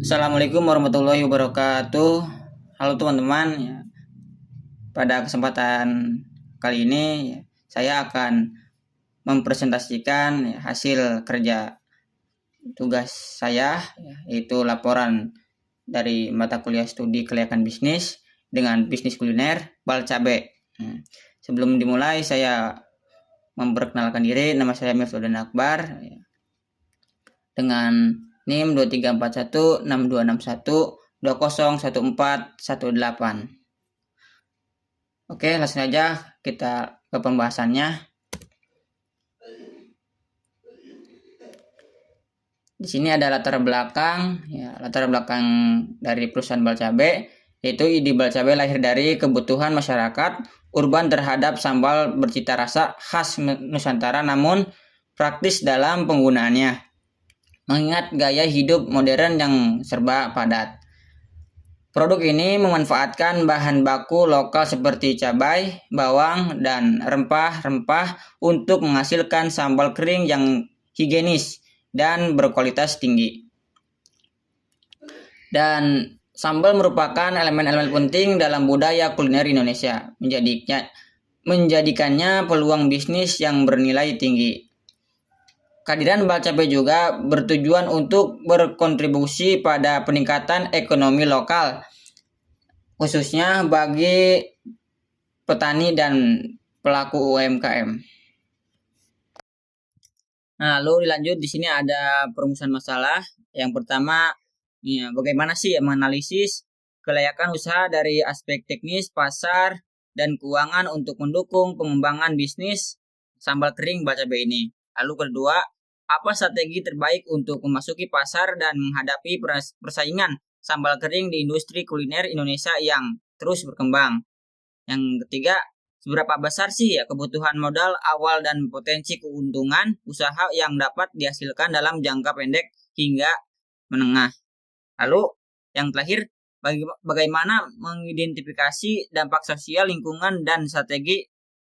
Assalamualaikum warahmatullahi wabarakatuh. Halo teman-teman, ya. Pada kesempatan kali ini saya akan mempresentasikan hasil kerja tugas saya, yaitu laporan dari mata kuliah studi kelayakan bisnis dengan bisnis kuliner Balcabe. Sebelum dimulai, saya memperkenalkan diri. Nama saya Miftuddin Akbar dengan NIM 23416261201418. Oke, langsung aja kita ke pembahasannya. Di sini ada latar belakang dari perusahaan Balcabe, yaitu ide Balcabe lahir dari kebutuhan masyarakat urban terhadap sambal bercita rasa khas Nusantara namun praktis dalam penggunaannya. Mengingat gaya hidup modern yang serba padat. Produk ini memanfaatkan bahan baku lokal seperti cabai, bawang, dan rempah-rempah untuk menghasilkan sambal kering yang higienis dan berkualitas tinggi. Dan sambal merupakan elemen-elemen penting dalam budaya kuliner Indonesia, menjadikannya peluang bisnis yang bernilai tinggi. Kehadiran Balcabe juga bertujuan untuk berkontribusi pada peningkatan ekonomi lokal, khususnya bagi petani dan pelaku UMKM. Nah, lalu dilanjut di sini ada perumusan masalah. Yang pertama, bagaimana sih menganalisis kelayakan usaha dari aspek teknis, pasar, dan keuangan untuk mendukung pengembangan bisnis sambal kering Balcabe ini. Lalu kedua, apa strategi terbaik untuk memasuki pasar dan menghadapi persaingan sambal kering di industri kuliner Indonesia yang terus berkembang. Yang ketiga, seberapa besar sih kebutuhan modal awal dan potensi keuntungan usaha yang dapat dihasilkan dalam jangka pendek hingga menengah. Lalu yang terakhir, bagaimana mengidentifikasi dampak sosial, lingkungan, dan strategi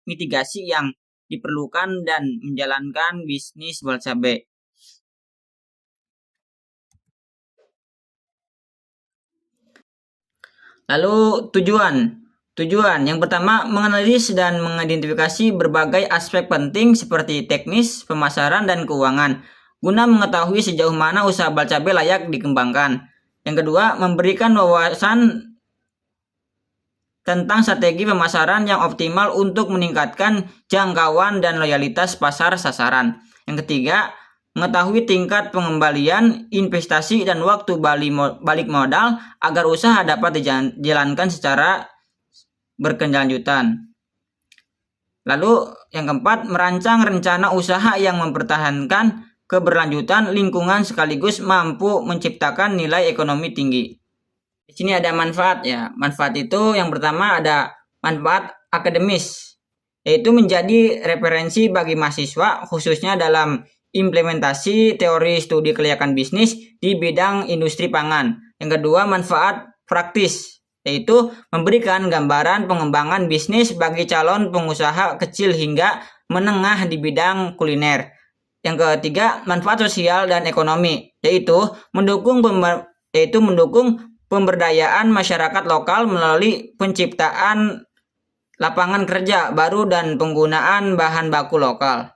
mitigasi yang diperlukan dan menjalankan bisnis Balcabe. Lalu tujuan yang pertama, menganalisis dan mengidentifikasi berbagai aspek penting seperti teknis, pemasaran, dan keuangan guna mengetahui sejauh mana usaha Balcabe layak dikembangkan. Yang kedua, memberikan wawasan tentang strategi pemasaran yang optimal untuk meningkatkan jangkauan dan loyalitas pasar sasaran. Yang ketiga, mengetahui tingkat pengembalian investasi dan waktu balik modal agar usaha dapat dijalankan secara berkelanjutan. Lalu yang keempat, merancang rencana usaha yang mempertahankan keberlanjutan lingkungan sekaligus mampu menciptakan nilai ekonomi tinggi. Di sini ada manfaat ya. Manfaat itu yang pertama ada manfaat akademis, yaitu menjadi referensi bagi mahasiswa khususnya dalam implementasi teori studi kelayakan bisnis di bidang industri pangan. Yang kedua, manfaat praktis, yaitu memberikan gambaran pengembangan bisnis bagi calon pengusaha kecil hingga menengah di bidang kuliner. Yang ketiga, manfaat sosial dan ekonomi, yaitu mendukung pemberdayaan masyarakat lokal melalui penciptaan lapangan kerja baru dan penggunaan bahan baku lokal.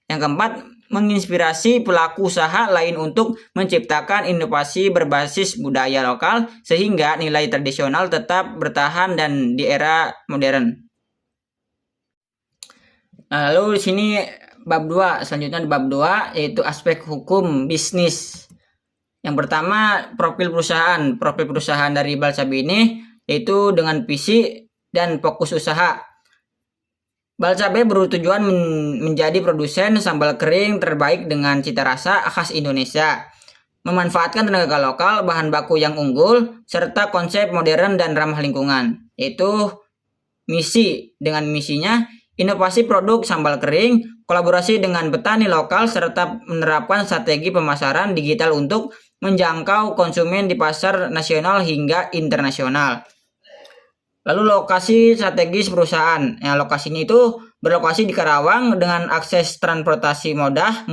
Yang keempat, menginspirasi pelaku usaha lain untuk menciptakan inovasi berbasis budaya lokal sehingga nilai tradisional tetap bertahan dan di era modern. Nah, lalu di sini selanjutnya di bab 2 yaitu aspek hukum bisnis. Yang pertama, profil perusahaan dari Balcabe ini yaitu dengan visi dan fokus usaha. Balcabe bertujuan menjadi produsen sambal kering terbaik dengan cita rasa khas Indonesia, memanfaatkan tenaga lokal, bahan baku yang unggul, serta konsep modern dan ramah lingkungan. Yaitu misi, dengan misinya inovasi produk sambal kering, kolaborasi dengan petani lokal, serta menerapkan strategi pemasaran digital untuk menjangkau konsumen di pasar nasional hingga internasional. Lalu lokasi strategis perusahaan. Lokasi ini itu berlokasi di Karawang dengan akses transportasi mudah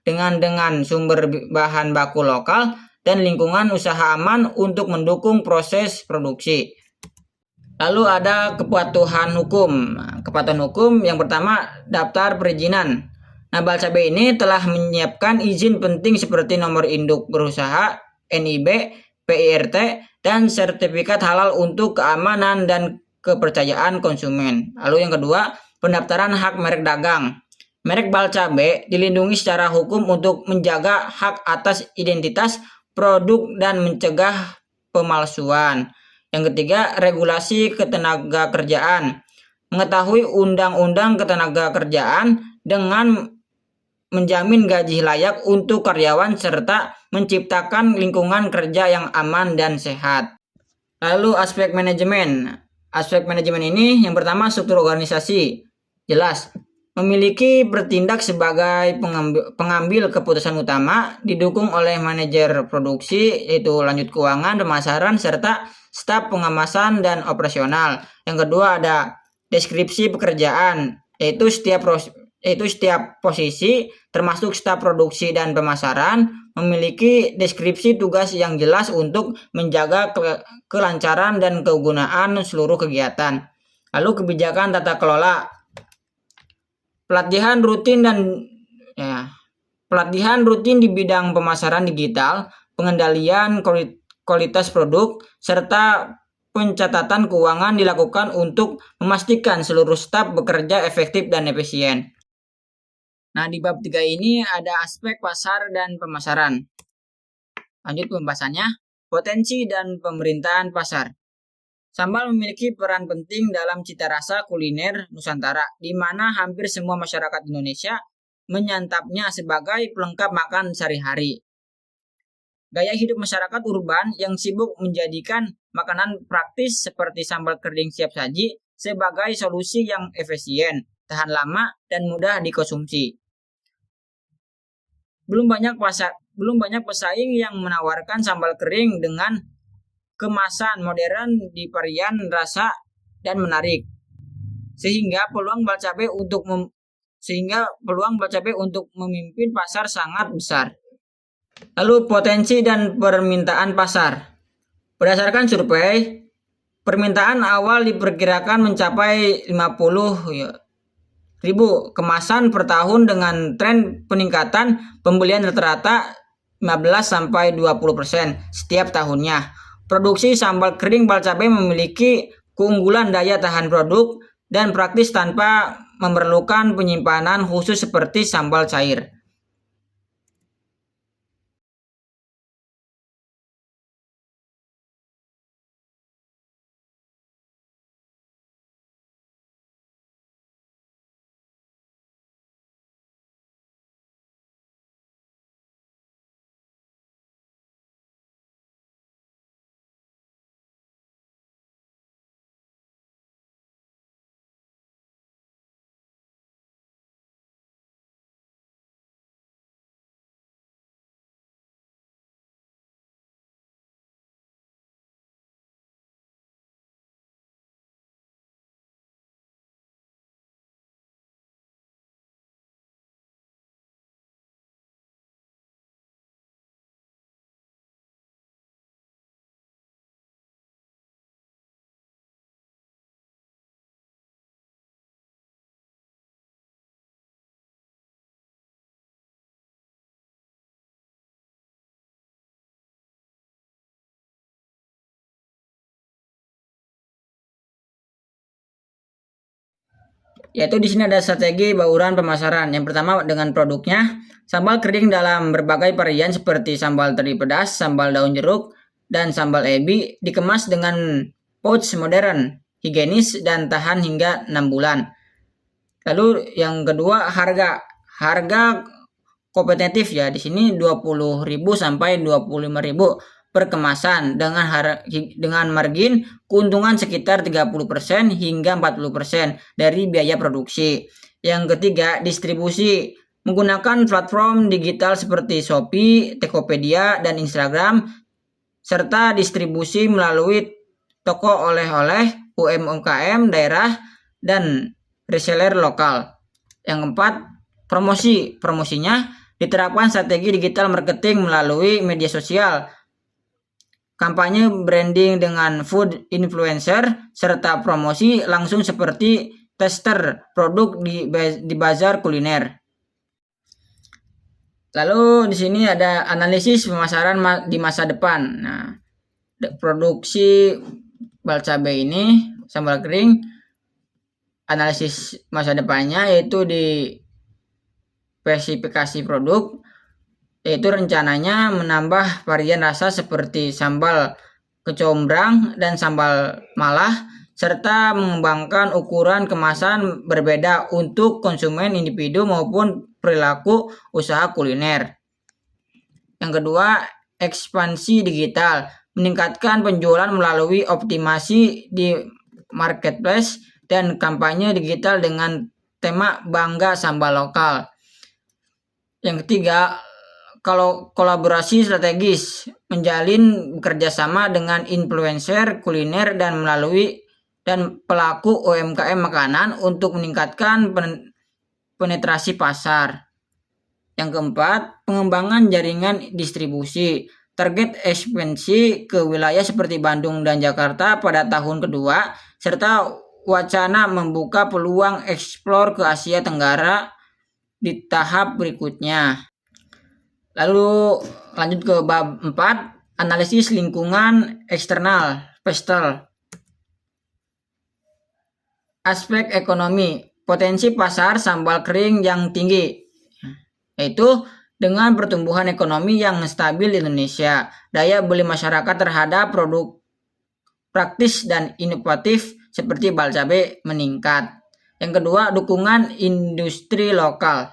dengan sumber bahan baku lokal dan lingkungan usaha aman untuk mendukung proses produksi. Lalu ada kepatuhan hukum. Kepatuhan hukum yang pertama, daftar perizinan. Nah, Bal Cabai ini telah menyiapkan izin penting seperti nomor induk berusaha, NIB, PIRT, dan sertifikat halal untuk keamanan dan kepercayaan konsumen. Lalu yang kedua, pendaftaran hak merek dagang. Merek Bal Cabai dilindungi secara hukum untuk menjaga hak atas identitas produk dan mencegah pemalsuan. Yang ketiga, regulasi ketenaga kerjaan. Mengetahui undang-undang ketenaga kerjaan dengan menjamin gaji layak untuk karyawan serta menciptakan lingkungan kerja yang aman dan sehat. Lalu aspek manajemen. Aspek manajemen ini yang pertama, struktur organisasi. Jelas, memiliki bertindak sebagai pengambil keputusan utama, didukung oleh manajer produksi, yaitu lanjut keuangan, pemasaran, serta staf pengemasan dan operasional. Yang kedua ada deskripsi pekerjaan, yaitu setiap posisi termasuk staf produksi dan pemasaran memiliki deskripsi tugas yang jelas untuk menjaga kelancaran dan kegunaan seluruh kegiatan. Lalu kebijakan tata kelola. Pelatihan rutin di bidang pemasaran digital, pengendalian kualitas produk, serta pencatatan keuangan dilakukan untuk memastikan seluruh staf bekerja efektif dan efisien. Nah, di bab 3 ini ada aspek pasar dan pemasaran. Lanjut pembahasannya, potensi dan pemerintahan pasar. Sambal memiliki peran penting dalam cita rasa kuliner Nusantara, di mana hampir semua masyarakat Indonesia menyantapnya sebagai pelengkap makan sehari-hari. Gaya hidup masyarakat urban yang sibuk menjadikan makanan praktis seperti sambal kering siap saji sebagai solusi yang efisien, tahan lama, dan mudah dikonsumsi. Belum banyak pesaing yang menawarkan sambal kering dengan kemasan modern di varian rasa dan menarik, sehingga peluang Bal Cabai untuk memimpin pasar sangat besar. Lalu potensi dan permintaan pasar. Berdasarkan survei, permintaan awal diperkirakan mencapai 50.000 kemasan per tahun dengan tren peningkatan pembelian rata-rata 15-20% setiap tahunnya. Produksi sambal kering Bal Cabai memiliki keunggulan daya tahan produk dan praktis tanpa memerlukan penyimpanan khusus seperti sambal cair. Yaitu di sini ada strategi bauran pemasaran. Yang pertama dengan produknya, sambal kering dalam berbagai varian seperti sambal teri pedas, sambal daun jeruk, dan sambal ebi dikemas dengan pouch modern, higienis, dan tahan hingga 6 bulan. Lalu yang kedua harga kompetitif ya, di sini 20.000 sampai 25.000 per kemasan dengan margin keuntungan sekitar 30% hingga 40% dari biaya produksi. Yang ketiga, distribusi menggunakan platform digital seperti Shopee, Tokopedia, dan Instagram, serta distribusi melalui toko oleh-oleh, UMKM daerah, dan reseller lokal. Yang keempat, promosinya diterapkan strategi digital marketing melalui media sosial, kampanye branding dengan food influencer, serta promosi langsung seperti tester produk di bazar kuliner. Lalu di sini ada analisis pemasaran di masa depan. Nah, produksi bal cabai ini, sambal kering, analisis masa depannya yaitu di spesifikasi produk, yaitu rencananya menambah varian rasa seperti sambal kecombrang dan sambal malah, serta mengembangkan ukuran kemasan berbeda untuk konsumen individu maupun perilaku usaha kuliner. Yang kedua, ekspansi digital, meningkatkan penjualan melalui optimasi di marketplace dan kampanye digital dengan tema bangga sambal lokal. Yang ketiga, kalau kolaborasi strategis, menjalin kerjasama dengan influencer kuliner dan pelaku UMKM makanan untuk meningkatkan penetrasi pasar. Yang keempat, pengembangan jaringan distribusi, target ekspansi ke wilayah seperti Bandung dan Jakarta pada tahun kedua, serta wacana membuka peluang eksplor ke Asia Tenggara di tahap berikutnya. Lalu lanjut ke bab 4, analisis lingkungan eksternal, PESTEL. Aspek ekonomi, potensi pasar sambal kering yang tinggi, yaitu dengan pertumbuhan ekonomi yang stabil di Indonesia, daya beli masyarakat terhadap produk praktis dan inovatif seperti bal cabai meningkat. Yang kedua, dukungan industri lokal,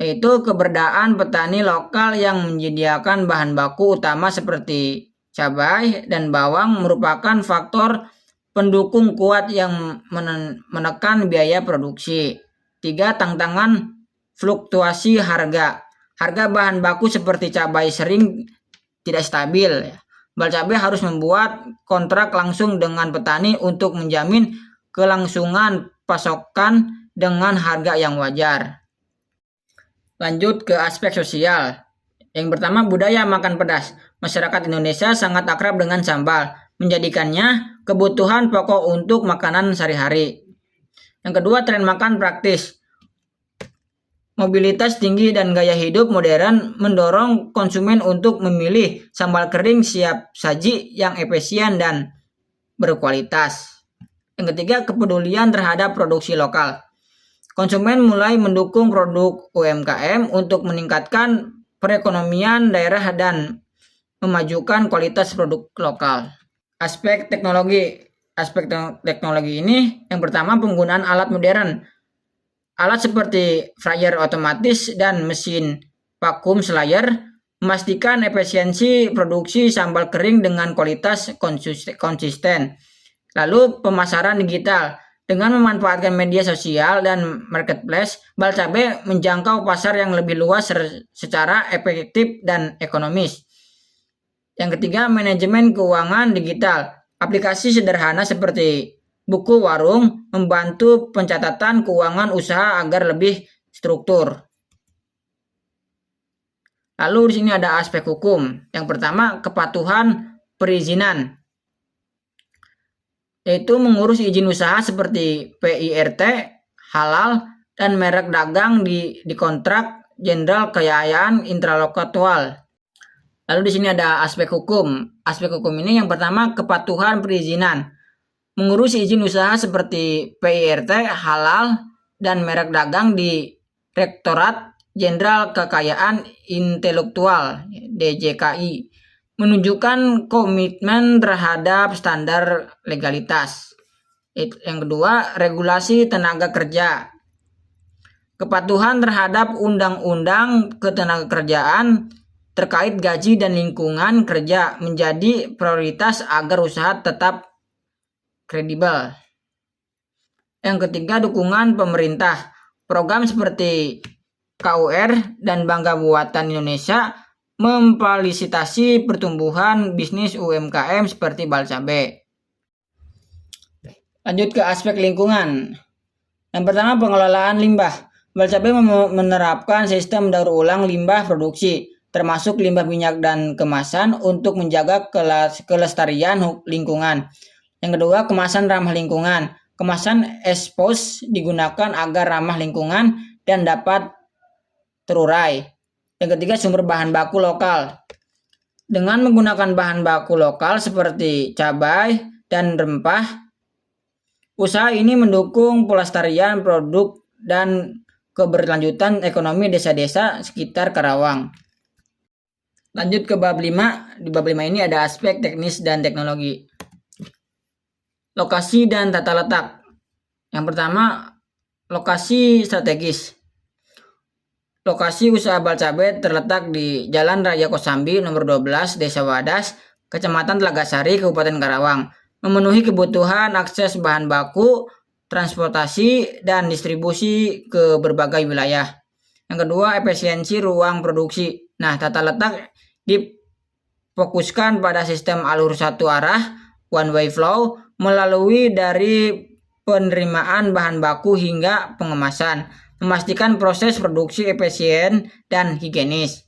yaitu keberadaan petani lokal yang menyediakan bahan baku utama seperti cabai dan bawang merupakan faktor pendukung kuat yang menekan biaya produksi. 3, tantangan fluktuasi harga. Harga bahan baku seperti cabai sering tidak stabil. Bal cabai harus membuat kontrak langsung dengan petani untuk menjamin kelangsungan pasokan dengan harga yang wajar. Lanjut ke aspek sosial. Yang pertama, budaya makan pedas. Masyarakat Indonesia sangat akrab dengan sambal, menjadikannya kebutuhan pokok untuk makanan sehari-hari. Yang kedua, tren makan praktis. Mobilitas tinggi dan gaya hidup modern mendorong konsumen untuk memilih sambal kering siap saji yang efisien dan berkualitas. Yang ketiga, kepedulian terhadap produksi lokal. Konsumen mulai mendukung produk UMKM untuk meningkatkan perekonomian daerah dan memajukan kualitas produk lokal. Aspek teknologi ini, yang pertama, penggunaan alat modern. Alat seperti fryer otomatis dan mesin vakum slayer memastikan efisiensi produksi sambal kering dengan kualitas konsisten. Lalu pemasaran digital. Dengan memanfaatkan media sosial dan marketplace, bal cabai menjangkau pasar yang lebih luas secara efektif dan ekonomis. Yang ketiga, manajemen keuangan digital. Aplikasi sederhana seperti buku warung membantu pencatatan keuangan usaha agar lebih struktur. Lalu di sini ada aspek hukum. Yang pertama, kepatuhan perizinan, yaitu mengurus izin usaha seperti PIRT, halal, dan merek dagang di kontrak jenderal kekayaan intelektual. Lalu di sini ada aspek hukum. Aspek hukum ini yang pertama, kepatuhan perizinan. Mengurus izin usaha seperti PIRT, halal, dan merek dagang di Direktorat Jenderal Kekayaan Intelektual (DJKI). Menunjukkan komitmen terhadap standar legalitas. Yang kedua, regulasi tenaga kerja. Kepatuhan terhadap undang-undang ketenagakerjaan terkait gaji dan lingkungan kerja menjadi prioritas agar usaha tetap kredibel. Yang ketiga, dukungan pemerintah. Program seperti KUR dan Bangga Buatan Indonesia memfasilitasi pertumbuhan bisnis UMKM seperti bal cabai. Lanjut ke aspek lingkungan. Yang pertama, pengelolaan limbah. Bal cabai menerapkan sistem daur ulang limbah produksi. termasuk limbah minyak dan kemasan untuk menjaga kelestarian lingkungan. Yang kedua, kemasan ramah lingkungan. Kemasan expose digunakan agar ramah lingkungan dan dapat terurai. Yang ketiga, sumber bahan baku lokal. Dengan menggunakan bahan baku lokal seperti cabai dan rempah, usaha ini mendukung pelestarian produk dan keberlanjutan ekonomi desa-desa sekitar Karawang. Lanjut ke bab 5. Di bab 5 ini ada aspek teknis dan teknologi. Lokasi dan tata letak. Yang pertama, lokasi strategis. Lokasi usaha bal cabai terletak di Jalan Raya Kosambi nomor 12, Desa Wadas, Kecamatan Telagasari, Kabupaten Karawang, memenuhi kebutuhan akses bahan baku, transportasi, dan distribusi ke berbagai wilayah. Yang kedua, efisiensi ruang produksi. Nah, tata letak difokuskan pada sistem alur satu arah, one way flow, melalui dari penerimaan bahan baku hingga pengemasan, memastikan proses produksi efisien dan higienis.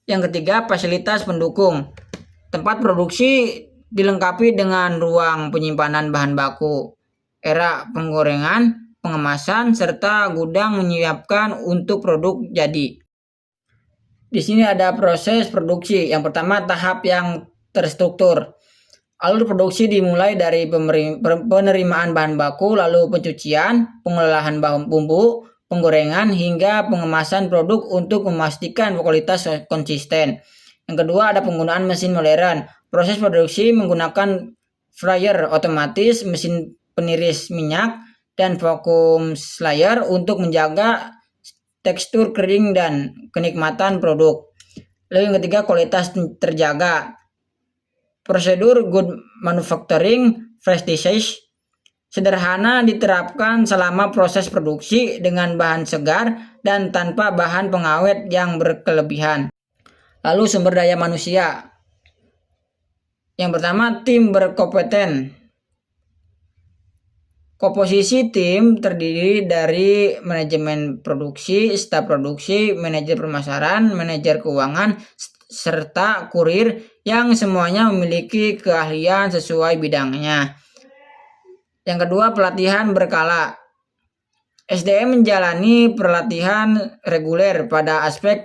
Yang ketiga, fasilitas pendukung. Tempat produksi dilengkapi dengan ruang penyimpanan bahan baku, era penggorengan, pengemasan, serta gudang menyiapkan untuk produk jadi. Di sini ada proses produksi. Yang pertama, tahap yang terstruktur. Alur produksi dimulai dari penerimaan bahan baku, lalu pencucian, pengolahan bahan bumbu, penggorengan, hingga pengemasan produk untuk memastikan kualitas konsisten. Yang kedua, ada penggunaan mesin modern. Proses produksi menggunakan fryer otomatis, mesin peniris minyak, dan vacuum slayer untuk menjaga tekstur kering dan kenikmatan produk. Lalu yang ketiga, kualitas terjaga. Prosedur good manufacturing practices sederhana diterapkan selama proses produksi dengan bahan segar dan tanpa bahan pengawet yang berkelebihan. Lalu sumber daya manusia. Yang pertama, tim berkompeten. Komposisi tim terdiri dari manajemen produksi, staf produksi, manajer pemasaran, manajer keuangan, serta kurir yang semuanya memiliki keahlian sesuai bidangnya. Yang kedua, pelatihan berkala. SDM menjalani pelatihan reguler pada aspek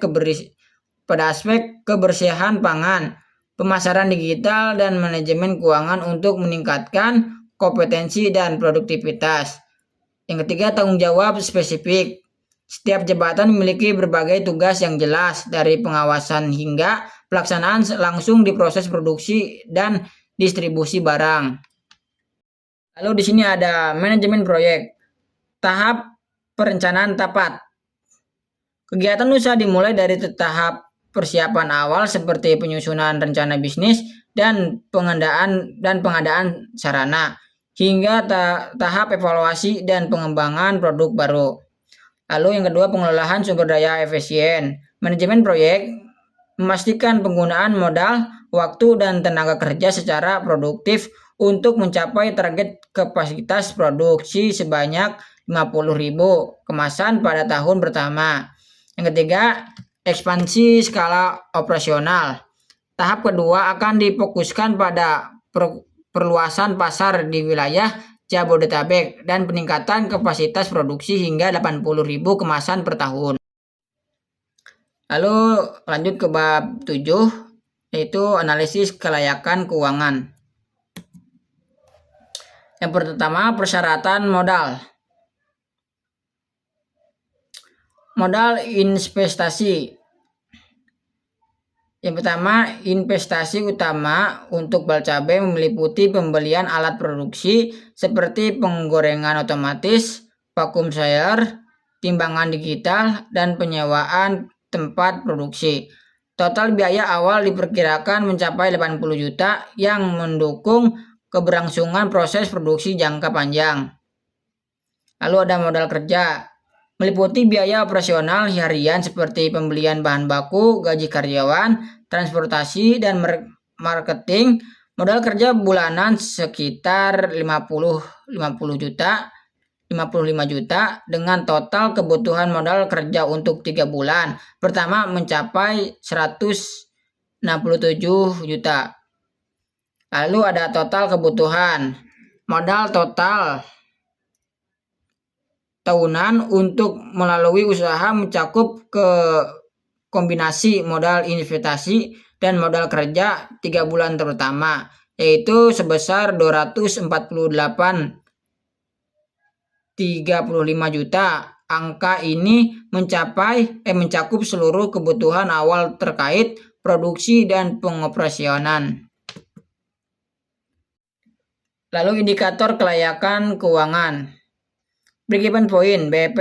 kebersihan pangan, pemasaran digital, dan manajemen keuangan untuk meningkatkan kompetensi dan produktivitas. Yang ketiga, tanggung jawab spesifik. Setiap jabatan memiliki berbagai tugas yang jelas, dari pengawasan hingga pelaksanaan langsung di proses produksi dan distribusi barang. Lalu di sini ada manajemen proyek. Tahap perencanaan tepat. Kegiatan usaha dimulai dari tahap persiapan awal seperti penyusunan rencana bisnis dan pengadaan sarana, hingga tahap evaluasi dan pengembangan produk baru. Lalu yang kedua, pengelolaan sumber daya efisien. Manajemen proyek memastikan penggunaan modal, waktu, dan tenaga kerja secara produktif untuk mencapai target kapasitas produksi sebanyak 50.000 kemasan pada tahun pertama. Yang ketiga, ekspansi skala operasional. Tahap kedua akan difokuskan pada perluasan pasar di wilayah Jabodetabek dan peningkatan kapasitas produksi hingga 80.000 kemasan per tahun. Lalu lanjut ke bab 7, yaitu analisis kelayakan keuangan. Yang pertama, persyaratan modal. Modal investasi. Yang pertama, investasi utama untuk bal cabai meliputi pembelian alat produksi seperti penggorengan otomatis, vacuum slayer, timbangan digital, dan penyewaan tempat produksi. Total biaya awal diperkirakan mencapai 80 juta yang mendukung keberlangsungan proses produksi jangka panjang. Lalu ada modal kerja. Meliputi biaya operasional harian seperti pembelian bahan baku, gaji karyawan, transportasi, dan marketing. Modal kerja bulanan sekitar 50 juta. 55 juta dengan total kebutuhan modal kerja untuk 3 bulan. Pertama mencapai 167 juta. Lalu ada total kebutuhan. Modal total tahunan untuk melalui usaha mencakup ke kombinasi modal investasi dan modal kerja 3 bulan terutama, yaitu sebesar 248,35 juta. Angka ini mencakup seluruh kebutuhan awal terkait produksi dan pengoperasionan. Lalu indikator kelayakan keuangan. Break-even point BEP.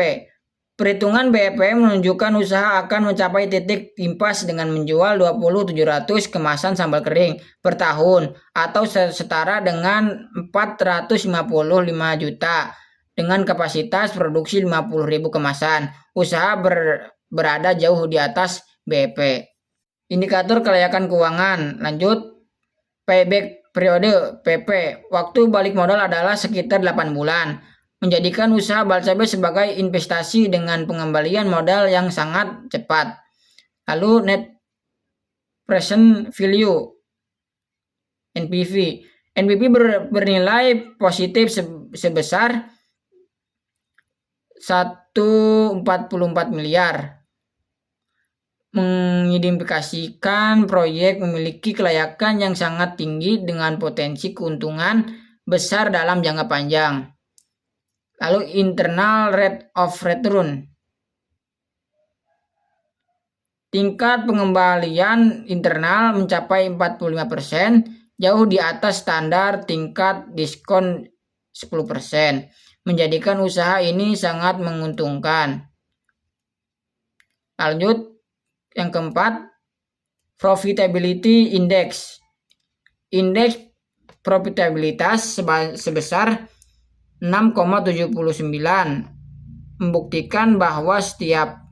Perhitungan BEP menunjukkan usaha akan mencapai titik impas dengan menjual 20.700 kemasan sambal kering per tahun atau setara dengan 455 juta dengan kapasitas produksi 50.000 kemasan. Usaha berada jauh di atas BEP. Indikator kelayakan keuangan. Lanjut, payback periode PP. Waktu balik modal adalah sekitar 8 bulan. Menjadikan usaha Balcabe sebagai investasi dengan pengembalian modal yang sangat cepat. Lalu net present value NPV. NPV bernilai positif sebesar 144 miliar. Mengidentifikasikan proyek memiliki kelayakan yang sangat tinggi dengan potensi keuntungan besar dalam jangka panjang. Lalu internal rate of return. Tingkat pengembalian internal mencapai 45%, jauh di atas standar tingkat diskon 10%, menjadikan usaha ini sangat menguntungkan. Lanjut, yang keempat, profitability index. Indeks profitabilitas sebesar 6,79 membuktikan bahwa setiap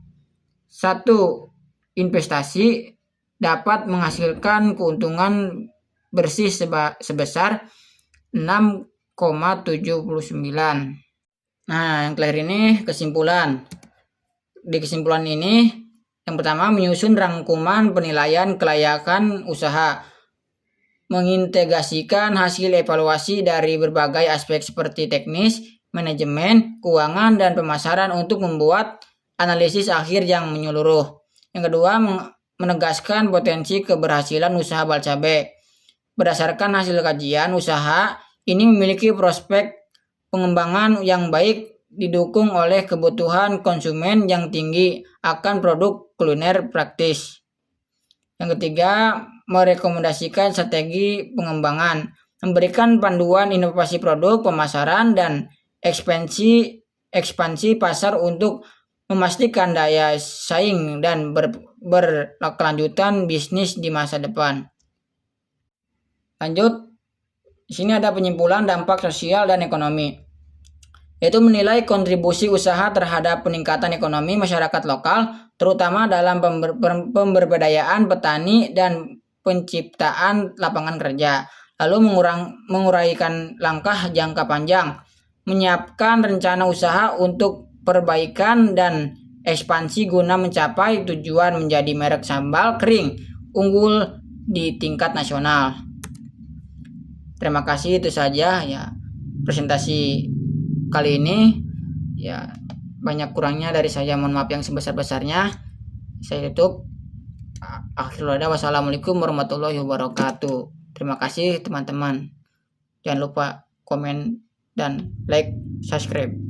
satu investasi dapat menghasilkan keuntungan bersih sebesar 6,79. Nah, yang terakhir ini kesimpulan. Di kesimpulan ini, yang pertama menyusun rangkuman penilaian kelayakan usaha, mengintegrasikan hasil evaluasi dari berbagai aspek seperti teknis, manajemen, keuangan, dan pemasaran untuk membuat analisis akhir yang menyeluruh. Yang kedua, menegaskan potensi keberhasilan usaha Balcabe. Berdasarkan hasil kajian usaha, ini memiliki prospek pengembangan yang baik didukung oleh kebutuhan konsumen yang tinggi akan produk kuliner praktis. Yang ketiga, merekomendasikan strategi pengembangan, memberikan panduan inovasi produk, pemasaran, dan ekspansi pasar untuk memastikan daya saing dan berkelanjutan bisnis di masa depan. Lanjut, di sini ada penyimpulan dampak sosial dan ekonomi, yaitu menilai kontribusi usaha terhadap peningkatan ekonomi masyarakat lokal, terutama dalam pemberdayaan petani dan penciptaan lapangan kerja. Lalu menguraikan langkah jangka panjang, menyiapkan rencana usaha untuk perbaikan dan ekspansi guna mencapai tujuan menjadi merek sambal kering unggul di tingkat nasional. Terima kasih, itu saja ya presentasi kali ini. Ya, banyak kurangnya dari saya, mohon maaf yang sebesar-besarnya. Saya tutup. Akhirul ada, wassalamualaikum warahmatullahi wabarakatuh. Terima kasih teman-teman. Jangan lupa komen dan like, subscribe.